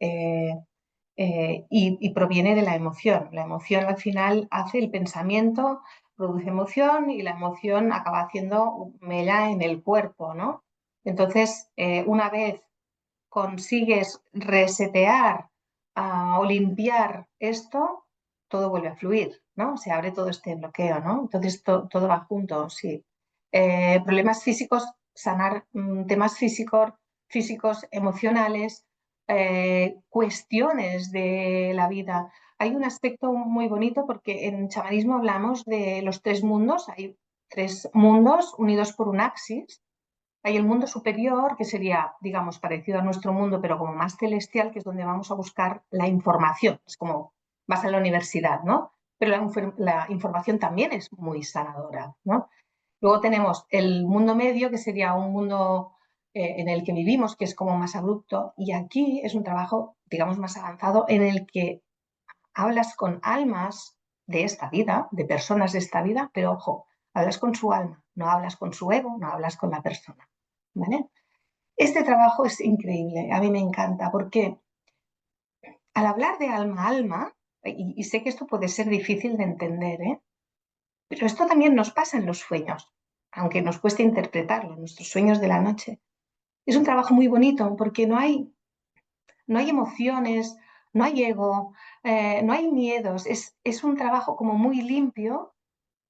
Y proviene de la emoción. La emoción al final hace el pensamiento, produce emoción y la emoción acaba haciendo mella en el cuerpo, ¿no? Entonces, una vez consigues resetear o limpiar esto, todo vuelve a fluir, ¿no? Se abre todo este bloqueo, ¿no? Entonces todo va junto, sí. Problemas físicos, sanar temas físicos, emocionales, cuestiones de la vida. Hay un aspecto muy bonito porque en chamanismo hablamos de los tres mundos, hay tres mundos unidos por un axis. Hay el mundo superior, que sería, digamos, parecido a nuestro mundo, pero como más celestial, que es donde vamos a buscar la información. Es como vas a la universidad, ¿no? Pero la información también es muy sanadora, ¿no? Luego tenemos el mundo medio, que sería un mundo en el que vivimos, que es como más abrupto, y aquí es un trabajo, digamos, más avanzado en el que hablas con almas de esta vida, de personas de esta vida, pero ojo, hablas con su alma, no hablas con su ego, no hablas con la persona, ¿vale? Este trabajo es increíble, a mí me encanta, porque al hablar de alma a alma, y sé que esto puede ser difícil de entender, pero esto también nos pasa en los sueños, aunque nos cueste interpretarlo, en nuestros sueños de la noche. Es un trabajo muy bonito porque no hay emociones, no hay ego, no hay miedos, es un trabajo como muy limpio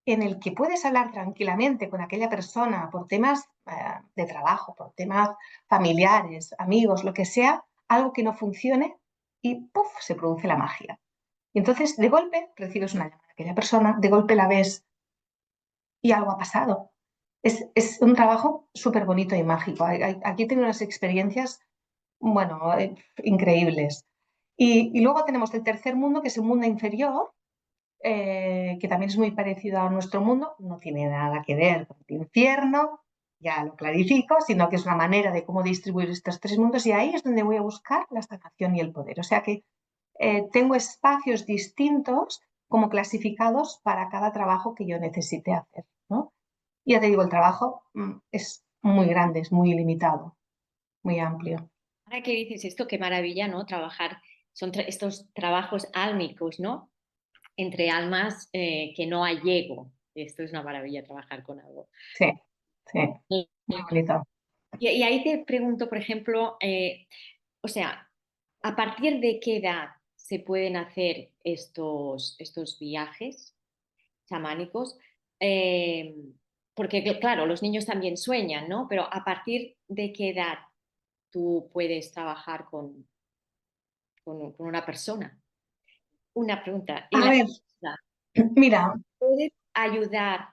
en el que puedes hablar tranquilamente con aquella persona por temas de trabajo, por temas familiares, amigos, lo que sea, algo que no funcione y ¡puf! Se produce la magia. Y entonces, de golpe, recibes una llamada de aquella persona, de golpe la ves y algo ha pasado. Es un trabajo súper bonito y mágico. Aquí tengo unas experiencias, bueno, increíbles. Y luego tenemos el tercer mundo, que es el mundo inferior, que también es muy parecido a nuestro mundo, no tiene nada que ver con el infierno, ya lo clarifico, sino que es una manera de cómo distribuir estos tres mundos y ahí es donde voy a buscar la sanación y el poder. O sea que tengo espacios distintos como clasificados para cada trabajo que yo necesite hacer, ¿no? Y ya te digo, el trabajo es muy grande, es muy limitado, muy amplio. Ahora que dices esto, qué maravilla, ¿no? Trabajar, son estos trabajos álmicos, ¿no? Entre almas que no hay ego. Esto es una maravilla trabajar con algo. Sí, sí, muy bonito. Y ahí te pregunto, por ejemplo, o sea, ¿a partir de qué edad se pueden hacer estos viajes chamánicos? Eh, Porque, claro, los niños también sueñan, ¿no? Pero ¿a partir de qué edad tú puedes trabajar con una persona? Una pregunta. Y A la ver, segunda, mira, ¿puedes ayudar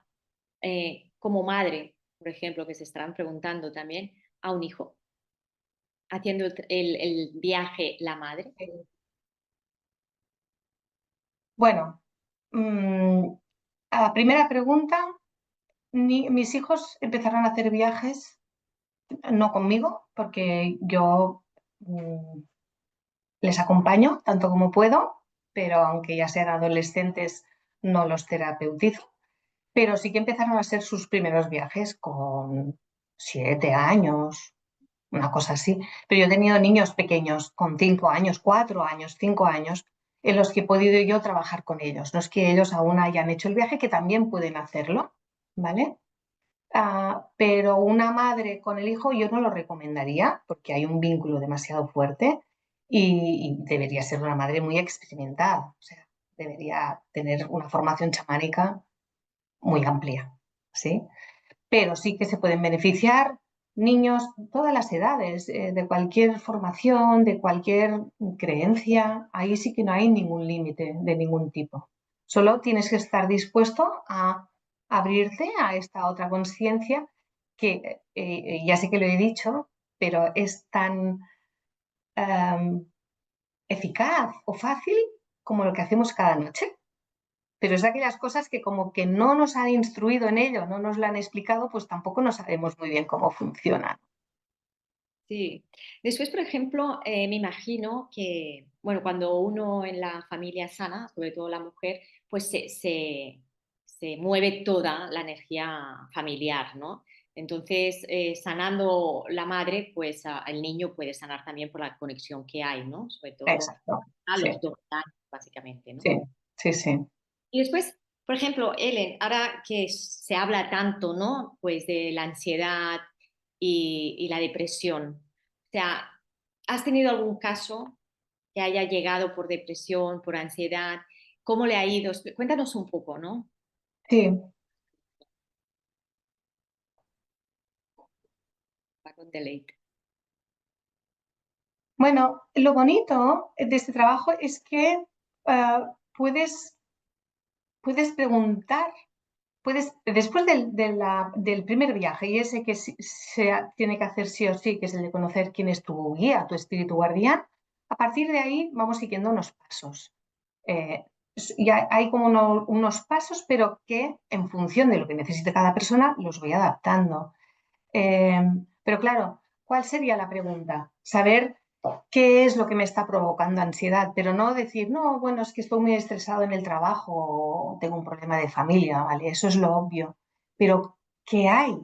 como madre, por ejemplo, que se estarán preguntando también, a un hijo, haciendo el viaje la madre? bueno, a la primera pregunta, mis hijos empezaron a hacer viajes, no conmigo, porque yo les acompaño tanto como puedo, pero aunque ya sean adolescentes, no los terapeutizo. Pero sí que empezaron a ser sus primeros viajes con 7 años, una cosa así. Pero yo he tenido niños pequeños con 5 años, 4 años, 5 años, en los que he podido yo trabajar con ellos. No es que ellos aún hayan hecho el viaje, que también pueden hacerlo, ¿vale? Pero una madre con el hijo yo no lo recomendaría porque hay un vínculo demasiado fuerte y debería ser una madre muy experimentada, o sea, debería tener una formación chamánica muy amplia, ¿sí? Pero sí que se pueden beneficiar niños de todas las edades, de cualquier formación, de cualquier creencia, ahí sí que no hay ningún límite de ningún tipo. Solo tienes que estar dispuesto a abrirte a esta otra conciencia que ya sé que lo he dicho, pero es tan um, eficaz o fácil como lo que hacemos cada noche. Pero es de aquellas cosas que como que no nos han instruido en ello, no nos lo han explicado, pues tampoco no sabemos muy bien cómo funciona. Sí. Después, por ejemplo, me imagino que, bueno, cuando uno en la familia sana, sobre todo la mujer, pues se mueve toda la energía familiar, ¿no? Entonces, sanando la madre, pues el niño puede sanar también por la conexión que hay, ¿no? Sobre todo Exacto. a Sí, los 2 años, básicamente, ¿no? sí, sí, sí. Y después, por ejemplo, Ellen, ahora que se habla tanto, ¿no? Pues de la ansiedad y la depresión. O sea, ¿has tenido algún caso que haya llegado por depresión, por ansiedad? ¿Cómo le ha ido? Cuéntanos un poco, ¿no? Sí. Va con deleite. Bueno, lo bonito de este trabajo es que puedes, puedes preguntar, después del primer viaje, y ese que tiene que hacer sí o sí, que es el de conocer quién es tu guía, tu espíritu guardián, a partir de ahí vamos siguiendo unos pasos. Eh, ya hay como unos pasos, pero que en función de lo que necesite cada persona los voy adaptando. Eh, pero claro, ¿cuál sería la pregunta? Saber qué es lo que me está provocando ansiedad, pero no decir, no, bueno, es que estoy muy estresado en el trabajo o tengo un problema de familia, ¿vale? Eso es lo obvio. Pero, ¿qué hay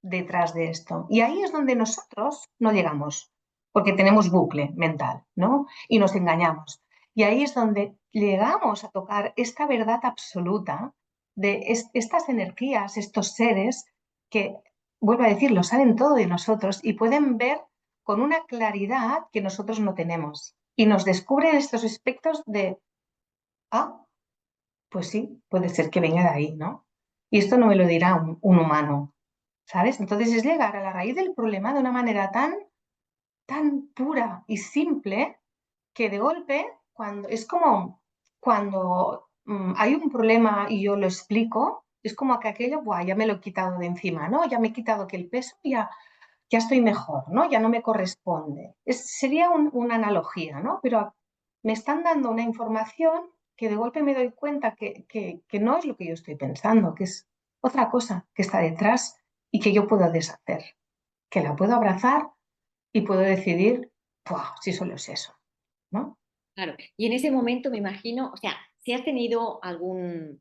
detrás de esto? Y ahí es donde nosotros no llegamos, porque tenemos bucle mental, ¿no? Y nos engañamos. Y ahí es donde llegamos a tocar esta verdad absoluta de estas energías, estos seres que, vuelvo a decir, lo saben todo de nosotros y pueden ver con una claridad que nosotros no tenemos. Y nos descubren estos aspectos de, ah, pues sí, puede ser que venga de ahí, ¿no? Y esto no me lo dirá un humano, ¿sabes? Entonces es llegar a la raíz del problema de una manera tan pura y simple que de golpe, cuando es como cuando hay un problema y yo lo explico, es como que aquello, buah, ya me lo he quitado de encima, ¿no? Ya me he quitado que el peso, ya estoy mejor, ¿no? Ya no me corresponde. Sería una analogía, ¿no? Pero me están dando una información que de golpe me doy cuenta que no es lo que yo estoy pensando, que es otra cosa que está detrás y que yo puedo deshacer, que la puedo abrazar y puedo decidir, "Buah, si solo es eso, ¿no?". Claro. Y en ese momento me imagino, o sea, si has tenido algún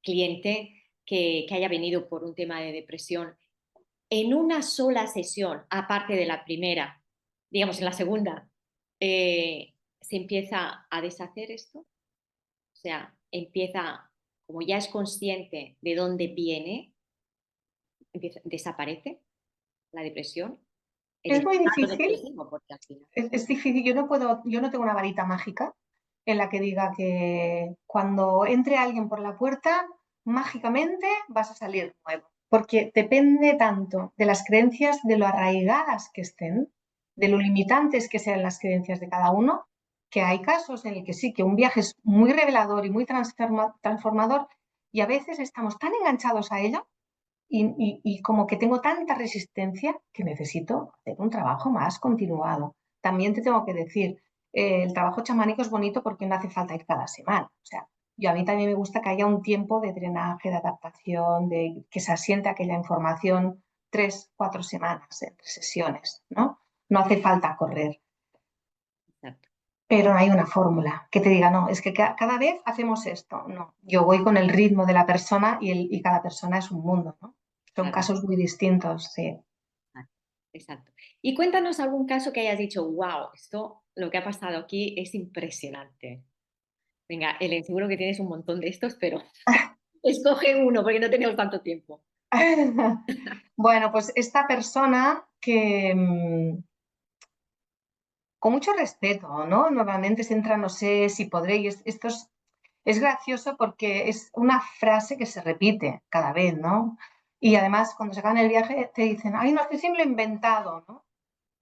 cliente que haya venido por un tema de depresión, en una sola sesión, aparte de la primera, digamos en la segunda, se empieza a deshacer esto. O sea, empieza, como ya es consciente de dónde viene, desaparece la depresión, el Es muy estado difícil, depresivo, porque al final. es difícil. Yo no tengo una varita mágica en la que diga que cuando entre alguien por la puerta, mágicamente vas a salir nuevo. Porque depende tanto de las creencias, de lo arraigadas que estén, de lo limitantes que sean las creencias de cada uno, que hay casos en el que sí, que un viaje es muy revelador y muy transformador, y a veces estamos tan enganchados a ello y como que tengo tanta resistencia que necesito hacer un trabajo más continuado. También te tengo que decir, el trabajo chamánico es bonito porque no hace falta ir cada semana. O sea, a mí también me gusta que haya un tiempo de drenaje, de adaptación, de que se asiente aquella información 3, 4 semanas entre sesiones, ¿no? No hace falta correr, Exacto. pero no hay una fórmula que te diga, no, es que cada vez hacemos esto. No, yo voy con el ritmo de la persona y cada persona es un mundo, ¿no? Son Claro, casos muy distintos, sí. exacto, exacto. Y cuéntanos algún caso que hayas dicho, wow, esto, lo que ha pasado aquí es impresionante. Venga, Ellen, seguro que tienes un montón de estos, pero escoge uno porque no tenemos tanto tiempo. Bueno, pues esta persona que, con mucho respeto, ¿no? Nuevamente se entra, no sé si podré, y esto es gracioso porque es una frase que se repite cada vez, ¿no? Y además cuando se acaban el viaje te dicen, ay, no, es que sí me lo he inventado, ¿no?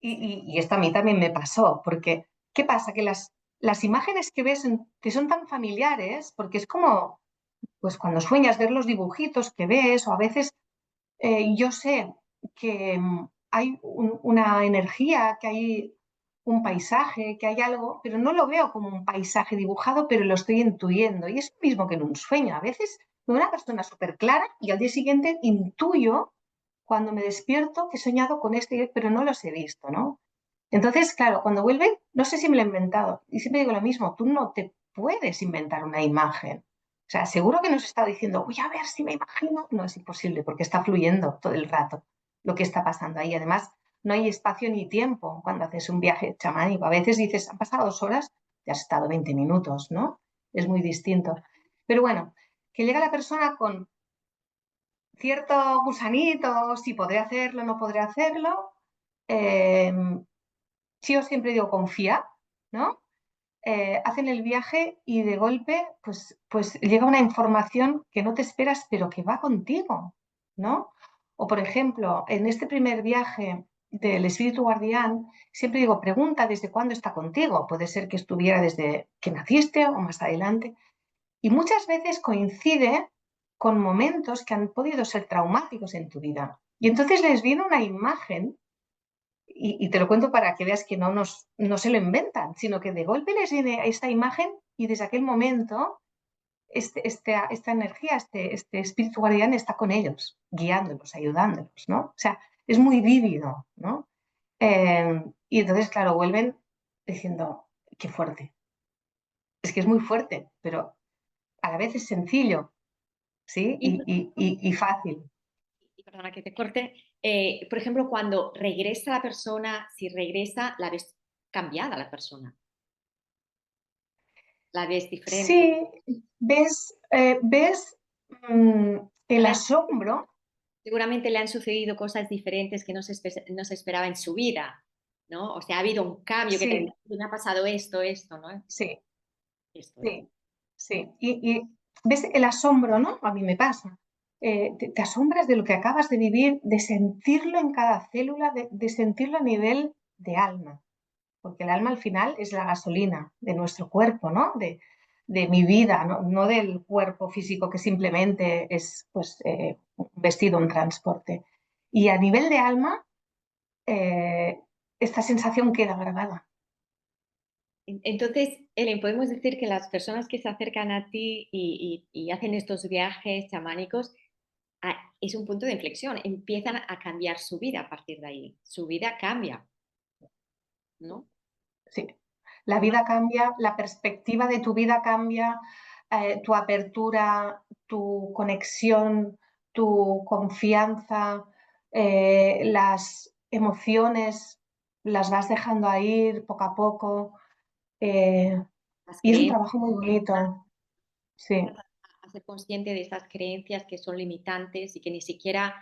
Y esto a mí también me pasó, porque ¿qué pasa? Que las imágenes que ves te son tan familiares, porque es como, pues cuando sueñas ver los dibujitos que ves, o a veces yo sé que hay una energía, que hay un paisaje, que hay algo, pero no lo veo como un paisaje dibujado, pero lo estoy intuyendo. Y es lo mismo que en un sueño. A veces veo una persona súper clara y al día siguiente intuyo cuando me despierto que he soñado con este, pero no los he visto, ¿no? Entonces, claro, cuando vuelven, no sé si me lo he inventado. Y siempre digo lo mismo, tú no te puedes inventar una imagen. O sea, seguro que nos está diciendo, voy a ver si me imagino. No, es imposible porque está fluyendo todo el rato lo que está pasando ahí. Además, no hay espacio ni tiempo cuando haces un viaje chamánico. A veces dices, han pasado 2 horas, te has estado 20 minutos, ¿no? Es muy distinto. Pero bueno, que llega la persona con cierto gusanito, si podré hacerlo, no podré hacerlo. Eh, sí, os siempre digo, confía, ¿no? Hacen el viaje y de golpe, pues llega una información que no te esperas, pero que va contigo, ¿no? O, por ejemplo, en este primer viaje del espíritu guardián, siempre digo, pregunta desde cuándo está contigo. Puede ser que estuviera desde que naciste o más adelante. Y muchas veces coincide con momentos que han podido ser traumáticos en tu vida. Y entonces les viene una imagen y te lo cuento para que veas que no se lo inventan, sino que de golpe les viene esta imagen y desde aquel momento esta energía, este espíritu guardián está con ellos, guiándolos, ayudándolos, ¿no? O sea, es muy vívido, ¿no? Y entonces, claro, vuelven diciendo, qué fuerte. Es que es muy fuerte, pero a la vez es sencillo, ¿sí? Y, Y fácil. y perdona que te corte, por ejemplo, cuando regresa la persona, si regresa, la ves cambiada la persona, la ves diferente. Sí, ves el Le han- asombro. Seguramente le han sucedido cosas diferentes que no se esperaba en su vida, ¿no? O sea, ha habido un cambio que te Sí, dice, me ha pasado esto, ¿no? sí, Esto es. sí, sí. Y ves el asombro, ¿no? A mí me pasa. Te asombras de lo que acabas de vivir, de sentirlo en cada célula, de sentirlo a nivel de alma, porque el alma al final es la gasolina de nuestro cuerpo, ¿no? De mi vida, ¿no? No del cuerpo físico que simplemente es pues, un vestido, un transporte. Y a nivel de alma, eh, esta sensación queda grabada. Entonces, Ellen, podemos decir que las personas que se acercan a ti y hacen estos viajes chamánicos, es un punto de inflexión, empiezan a cambiar su vida a partir de ahí. Su vida cambia, ¿no? Sí. La vida cambia, la perspectiva de tu vida cambia, tu apertura, tu conexión, tu confianza, las emociones las vas dejando a ir poco a poco. eh, Las y es un creencias, trabajo muy bonito. Sí. a ser consciente de esas creencias que son limitantes y que ni siquiera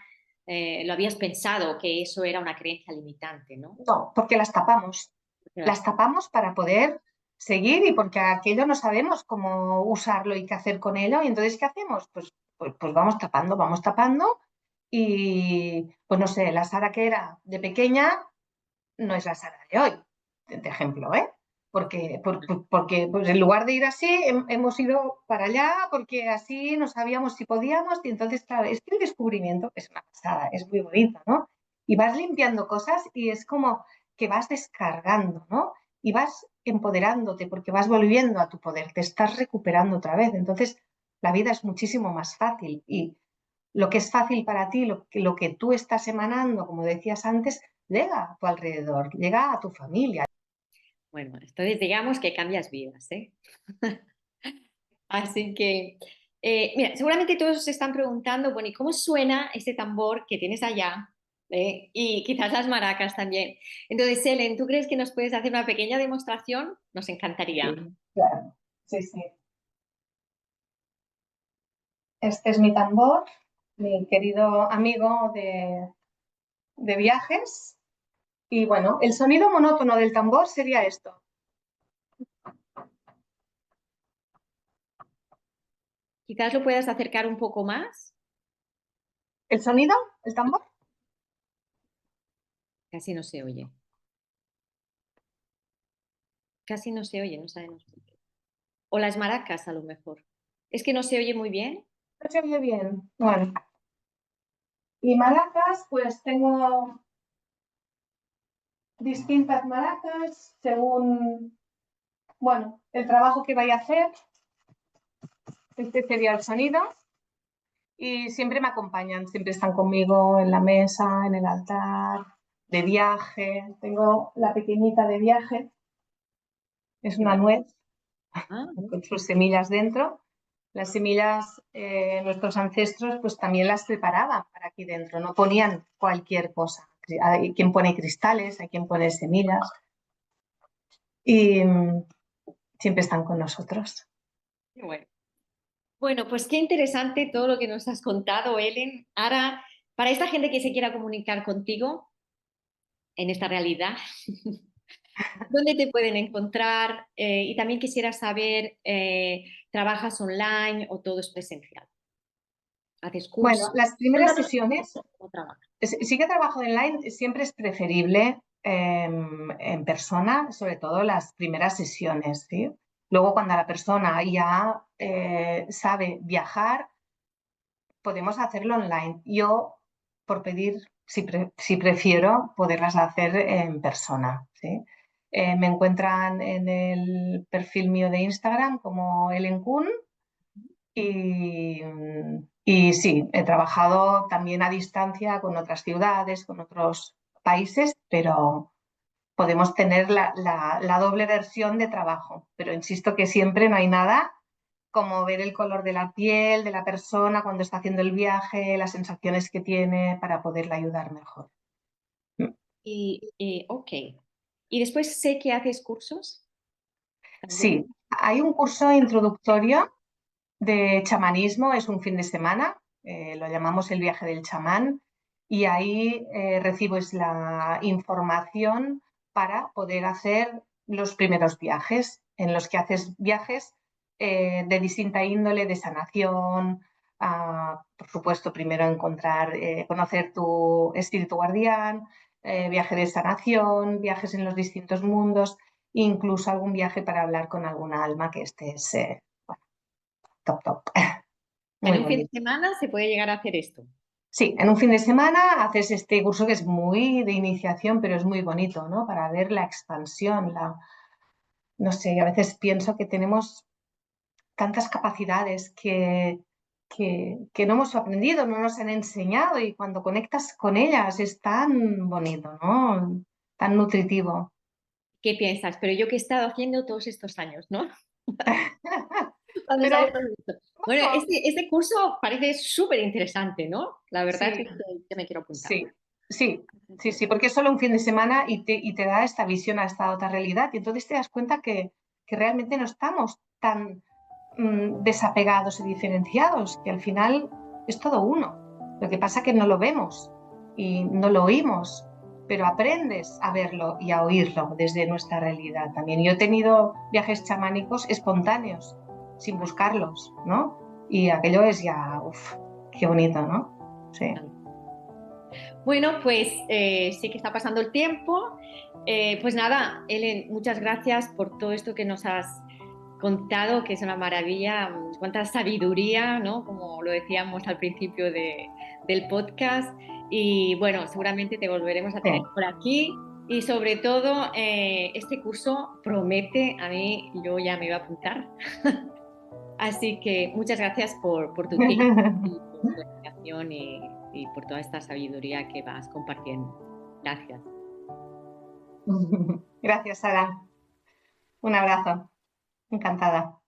lo habías pensado que eso era una creencia limitante, ¿no? No, porque las tapamos. Porque Las tapamos para poder seguir y porque aquello no sabemos cómo usarlo y qué hacer con ello. Y entonces, ¿qué hacemos? Pues vamos tapando y, pues no sé, la Sara que era de pequeña no es la Sara de hoy, de ejemplo, ¿eh? Porque pues en lugar de ir así, hemos ido para allá porque así no sabíamos si podíamos y entonces, claro, es que el descubrimiento es una pasada, es muy bonito, ¿no? Y vas limpiando cosas y es como que vas descargando, ¿no? Y vas empoderándote porque vas volviendo a tu poder, te estás recuperando otra vez. Entonces, la vida es muchísimo más fácil y lo que es fácil para ti, lo que tú estás emanando, como decías antes, llega a tu alrededor, llega a tu familia. bueno, entonces digamos que cambias vidas, ¿eh? Así que, mira, seguramente todos se están preguntando, bueno, ¿y cómo suena ese tambor que tienes allá? Y quizás las maracas también. Entonces, Ellen, ¿tú crees que nos puedes hacer una pequeña demostración? Nos encantaría. Sí, claro. Sí, sí. Este es mi tambor, mi querido amigo de viajes. Y bueno, el sonido monótono del tambor sería esto. Quizás lo puedas acercar un poco más. ¿El sonido? ¿El tambor? Casi no se oye. Casi no se oye, no sabemos por qué. O las maracas, a lo mejor. Es que no se oye muy bien. No se oye bien. Bueno, y maracas, pues tengo distintas maracas según, bueno, el trabajo que vaya a hacer. Este sería el sonido. y siempre me acompañan, siempre están conmigo en la mesa, en el altar, de viaje. Tengo la pequeñita de viaje, es una nuez Ah, con sus semillas dentro. Las semillas, nuestros ancestros pues también las preparaban para aquí dentro, no ponían cualquier cosa. Hay quien pone cristales, hay quien pone semillas y siempre están con nosotros. qué bueno. Bueno, pues qué interesante todo lo que nos has contado, Ellen. Ahora, para esta gente que se quiera comunicar contigo en esta realidad, ¿dónde te pueden encontrar? Y también quisiera saber, ¿trabajas online o todo es presencial? ¿Haces Bueno, cursos? las primeras Cuéntanos sesiones, cómo trabajas. sí que trabajo online, siempre es preferible en persona, sobre todo las primeras sesiones, ¿sí? Luego, cuando la persona ya sabe viajar, podemos hacerlo online. Yo, por pedir, si prefiero poderlas hacer en persona, ¿sí? Me encuentran en el perfil mío de Instagram como Ellen Kun y, y sí, he trabajado también a distancia con otras ciudades, con otros países, pero podemos tener la doble versión de trabajo. Pero insisto que siempre no hay nada como ver el color de la piel de la persona cuando está haciendo el viaje, las sensaciones que tiene para poderla ayudar mejor. Ok. Y después sé que haces cursos también. Sí, hay un curso introductorio de chamanismo, es un fin de semana, lo llamamos el viaje del chamán, y ahí recibes la información para poder hacer los primeros viajes, en los que haces viajes de distinta índole, de sanación, por supuesto, primero encontrar, conocer tu espíritu guardián, viaje de sanación, viajes en los distintos mundos, incluso algún viaje para hablar con alguna alma que estés top, top. En Muy un fin de bonito. semana se puede llegar a hacer esto. Sí, en un fin de semana haces este curso que es muy de iniciación, pero es muy bonito, ¿no? Para ver la expansión, no sé, a veces pienso que tenemos tantas capacidades que no hemos aprendido, no nos han enseñado y cuando conectas con ellas es tan bonito, ¿no? Tan nutritivo. ¿Qué piensas? Pero yo qué he estado haciendo todos estos años, ¿no? Cuando Pero, sale todo esto. Bueno, bueno, este curso parece súper interesante, ¿no? La verdad sí, es que me quiero apuntar. sí, sí, sí, sí, porque es solo un fin de semana y te da esta visión a esta otra realidad y entonces te das cuenta que realmente no estamos tan desapegados y diferenciados, que al final es todo uno. Lo que pasa es que no lo vemos y no lo oímos, pero aprendes a verlo y a oírlo desde nuestra realidad también. Yo he tenido viajes chamánicos espontáneos, sin buscarlos, ¿no? Y aquello es ya, uff, qué bonito, ¿no? Sí. Bueno, pues sí que está pasando el tiempo. Pues nada, Ellen, muchas gracias por todo esto que nos has contado, que es una maravilla. Cuánta sabiduría, ¿no? Como lo decíamos al principio del podcast. Y bueno, seguramente te volveremos a Sí. tener por aquí. Y sobre todo, este curso promete, a mí, yo ya me iba a apuntar. Así que muchas gracias por tu tiempo y por tu educación y por toda esta sabiduría que vas compartiendo. Gracias. Gracias, Sara. Un abrazo. Encantada.